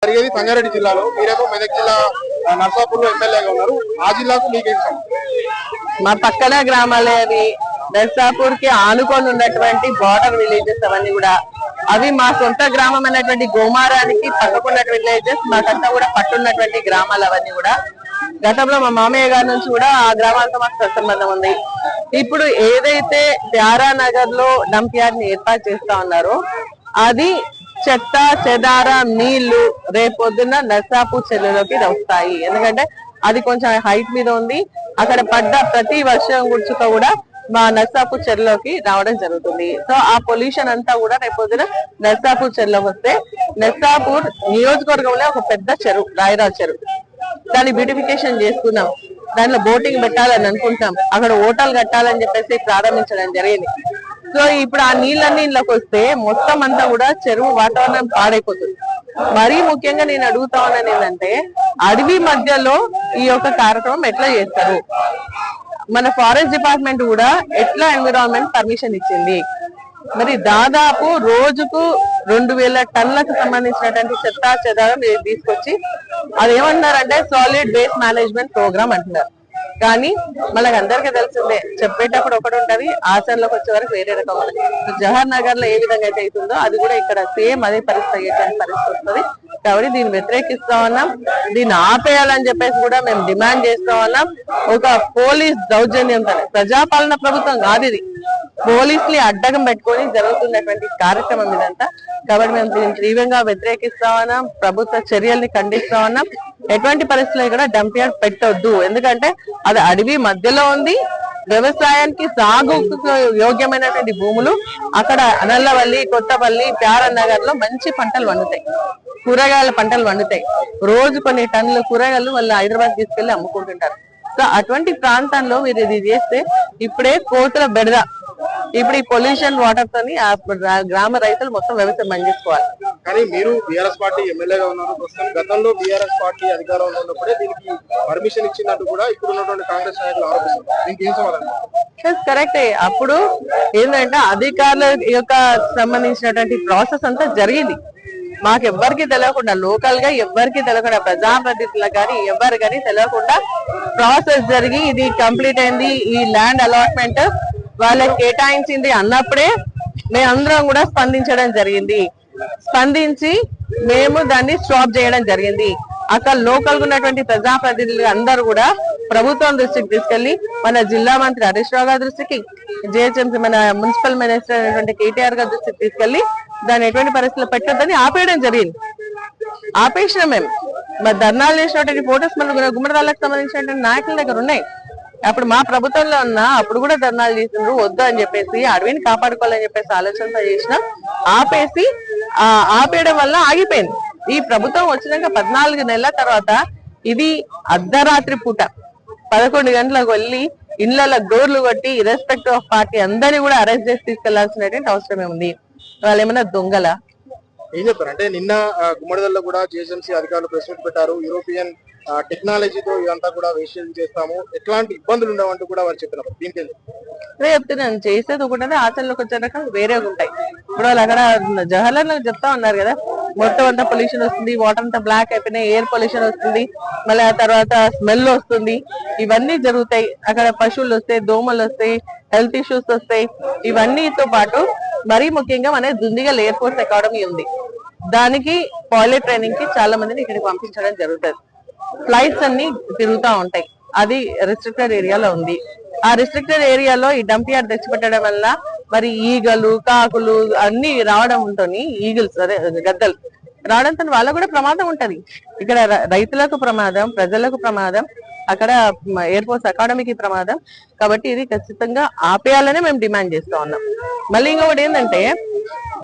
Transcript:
జరిగేది సంగారెడ్డి జిల్లాలో, మీరేమో మెదక్ జిల్లా నర్సాపూర్ లో ఎమ్మెల్యేగా ఉన్నారు. ఆ జిల్లాకు మీకేం మా పక్కన గ్రామాలే అవి. నర్సాపూర్ కి ఆనుకొని ఉన్నటువంటి బార్డర్ విలేజెస్ అవన్నీ కూడా అవి మా సొంత గ్రామం అయినటువంటి గోమారానికి పక్కకున్నటువంటి విలేజెస్, మాకంతా కూడా పట్టున్నటువంటి గ్రామాలు అవన్నీ కూడా. గతంలో మా మామయ్య గారి నుంచి కూడా ఆ గ్రామాలతో మాకు సంబంధం ఉంది. ఇప్పుడు ఏదైతే ప్యారా నగర్ లో డంప్ యార్డ్ ని ఏర్పాటు చేస్తా ఉన్నారో అది చెత్త చెదారం నీళ్లు రేపొద్దున నర్సాపూర్ చెరువులోకి వస్తాయి. ఎందుకంటే అది కొంచెం హైట్ మీద ఉంది. అక్కడ పడ్డ ప్రతి వర్షం గుర్చుక కూడా మా నర్సాపూర్ చెరువులోకి రావడం జరుగుతుంది. సో ఆ పొల్యూషన్ అంతా కూడా రేపొద్దున నర్సాపూర్ చెరువులోకి వస్తే, నర్సాపూర్ నియోజకవర్గంలో ఒక పెద్ద చెరువు రాయరాజు చెరువు, దాన్ని బ్యూటిఫికేషన్ చేసుకున్నాం. దాంట్లో బోటింగ్ పెట్టాలని అనుకుంటాం. అక్కడ హోటల్ కట్టాలని చెప్పేసి ప్రారంభించడం జరిగింది. సో ఇప్పుడు ఆ నీళ్ళన్నీ ఇళ్ళకి వస్తే మొత్తం అంతా కూడా చెరువు వాతావరణం పాడైపోతుంది. మరీ ముఖ్యంగా నేను అడుగుతా ఉన్నాను ఏంటంటే, అడవి మధ్యలో ఈ యొక్క కార్యక్రమం ఎట్లా చేస్తారు? మన ఫారెస్ట్ డిపార్ట్మెంట్ కూడా ఎట్లా ఎన్విరాన్మెంట్ పర్మిషన్ ఇచ్చింది? మరి దాదాపు రోజుకు 2000 టన్నులకు సంబంధించినటువంటి చెత్త చెదారం తీసుకొచ్చి అదేమంటారంటే సాలిడ్ వేస్ట్ మేనేజ్మెంట్ ప్రోగ్రామ్ అంటున్నారు. కానీ మనకు అందరికీ తెలిసిందే, చెప్పేటప్పుడు ఒకటి ఉంటది, ఆచరణలోకి వచ్చే వరకు వేరే రకం ఉంటుంది. జవహర్ నగర్ లో ఏ విధంగా అయితే అవుతుందో అది కూడా ఇక్కడ సేమ్ అదే పరిస్థితి అయ్యేటువంటి పరిస్థితి వస్తుంది. కాబట్టి దీన్ని వ్యతిరేకిస్తా ఉన్నాం. దీన్ని ఆపేయాలని చెప్పేసి కూడా మేము డిమాండ్ చేస్తా ఉన్నాం. ఒక పోలీస్ దౌర్జన్యంతో, ప్రజాపాలన ప్రభుత్వం కాదు ఇది, పోలీసుని అడ్డగం పెట్టుకొని జరుగుతున్నటువంటి కార్యక్రమం ఇదంతా. కాబట్టి మేము దీన్ని తీవ్రంగా వ్యతిరేకిస్తా ఉన్నాం. ప్రభుత్వ చర్యల్ని ఖండిస్తా ఉన్నాం. ఎటువంటి పరిస్థితుల్లో కూడా డంప్ యార్డ్ పెట్టొద్దు. ఎందుకంటే అది అడవి మధ్యలో ఉంది. వ్యవసాయానికి సాగు యోగ్యమైనటువంటి భూములు అక్కడ అనల్లవల్లి, కొత్తపల్లి, ప్యారనగర్ లో మంచి పంటలు వండుతాయి, కూరగాయల పంటలు వండుతాయి. రోజు కొన్ని టన్నుల కూరగాయలు వాళ్ళు హైదరాబాద్ తీసుకెళ్లి అమ్ముకుంటుంటారు. సో అటువంటి ప్రాంతాల్లో మీరు ఇది చేస్తే ఇప్పుడే కోతుల బెడద, ఇప్పుడు ఈ పొల్యూషన్ వాటర్ తోని గ్రామ రైతులు మొత్తం వ్యవసాయం బంద్ చేసుకోవాలి. కానీ మీరు బీఆర్ఎస్ పార్టీ ఎమ్మెల్యేగా ఉన్నారు. ప్రస్తుతం గతంలో బీఆర్ఎస్ పార్టీ అధికారంలో ఉన్నప్పుడే దీనికి పర్మిషన్ ఇచ్చినట్టు కూడా ఇప్పుడు ఉన్నటువంటి కాంగ్రెస్ నాయకులు ఆరోపిస్తున్నారు. దీనికి ఏం సమాధానం? కరెక్టే. అప్పుడు ఏంటంటే అధికారుల యొక్క సంబంధించినటువంటి ప్రాసెస్ అంతా జరిగింది. మాకెవ్వరికి తెలియకుండా, లోకల్ గా ఎవ్వరికి తెలియకుండా, ప్రజాప్రతినిధులకు కానీ ఎవరు కానీ తెలియకుండా ప్రాసెస్ జరిగి ఇది కంప్లీట్ అయింది, ఈ ల్యాండ్ అలాట్మెంట్ వాళ్ళకి కేటాయించింది అన్నప్పుడే మేమందరం కూడా స్పందించడం జరిగింది. స్పందించి మేము దాన్ని స్టాప్ చేయడం జరిగింది. అక్కడ లోకల్ గా ఉన్నటువంటి ప్రజాప్రతినిధులు అందరూ కూడా ప్రభుత్వం దృష్టికి తీసుకెళ్లి, మన జిల్లా మంత్రి హరీష్ రావు గారి దృష్టికి, జిహెచ్ఎంసీ మన మున్సిపల్ మినిస్టర్ అయినటువంటి కేటీఆర్ గారి దృష్టికి తీసుకెళ్లి దాన్ని ఎటువంటి పరిస్థితుల్లో పెట్టొద్దని ఆపేయడం జరిగింది. ఆపేసిన మేము మరి ధర్నాలు చేసినటువంటి ఫోటోస్ మన గుమ్మడిదాలకు సంబంధించినటువంటి నాయకుల దగ్గర ఉన్నాయి. అప్పుడు మా ప్రభుత్వంలో ఉన్న అప్పుడు కూడా ధర్నాలు చేసిండ్రు, వద్దు అని చెప్పేసి అడవిని కాపాడుకోవాలని చెప్పేసి ఆలోచనతో చేసిన ఆపేసి ఆపేయడం వల్ల ఆగిపోయింది. ఈ ప్రభుత్వం వచ్చినాక 14 నెలల తర్వాత ఇది అర్ధరాత్రి పూట 11 గంటలకు వెళ్ళి ఇళ్లలో డోర్లు కొట్టి ఇర్రెస్పెక్టివ్ ఆఫ్ పార్టీ అందరినీ కూడా అరెస్ట్ చేసి తీసుకెళ్లాల్సినటువంటి అవసరమే ఉంది. వాళ్ళు ఏమన్నా దొంగల? ఏం చెప్తారు అంటే, నిన్న గుమ్మడిదల్లో కూడా జిహెచ్ఎంసీ అధికారులు ప్రెస్ మీట్ పెట్టారు. యూరోపియన్ టెక్నాలజీతో ఇదంతా కూడా వేస్ట్ చేస్తాము, ఎట్లాంటి ఇబ్బందులు ఉండవంటూ కూడా వారు చెప్పినారు. దీనికి అదే చెప్తున్నాను, చేసేది ఒకటే, ఆచరణలోకి వచ్చే రకం వేరే ఉంటాయి. ఇప్పుడు వాళ్ళు అక్కడ జవహర్లాల్ చెప్తా ఉన్నారు కదా, మొత్తం అంతా పొల్యూషన్ వస్తుంది, వాటర్ అంతా బ్లాక్ అయిపోయినాయి, ఎయిర్ పొల్యూషన్ వస్తుంది, మళ్ళీ ఆ తర్వాత స్మెల్ వస్తుంది, ఇవన్నీ జరుగుతాయి. అక్కడ పశువులు వస్తాయి, దోమలు వస్తాయి, హెల్త్ ఇష్యూస్ వస్తాయి. ఇవన్నీతో పాటు మరీ ముఖ్యంగా మన దుండిగల్ ఎయిర్ ఫోర్స్ అకాడమీ ఉంది. దానికి పైలట్ ట్రైనింగ్ కి చాలా మందిని ఇక్కడికి పంపించడం జరుగుతుంది. ఫ్లైట్స్ అన్ని తిరుగుతూ ఉంటాయి. అది రిస్ట్రిక్టెడ్ ఏరియాలో ఉంది. ఆ రిస్ట్రిక్టెడ్ ఏరియాలో ఈ డంప్ యార్డ్ తెచ్చిపెట్టడం వల్ల మరి ఈగలు, కాకులు అన్ని రావడం ఉంటుంది. ఈగిల్స్ అదే గద్దలు రావడంతో వాళ్ళకు కూడా ప్రమాదం ఉంటది. ఇక్కడ రైతులకు ప్రమాదం, ప్రజలకు ప్రమాదం, అక్కడ ఎయిర్ ఫోర్స్ అకాడమీకి ప్రమాదం. కాబట్టి ఇది ఖచ్చితంగా ఆపేయాలనే మేము డిమాండ్ చేస్తా ఉన్నాం. మళ్ళీ ఇంకొకటి ఏంటంటే,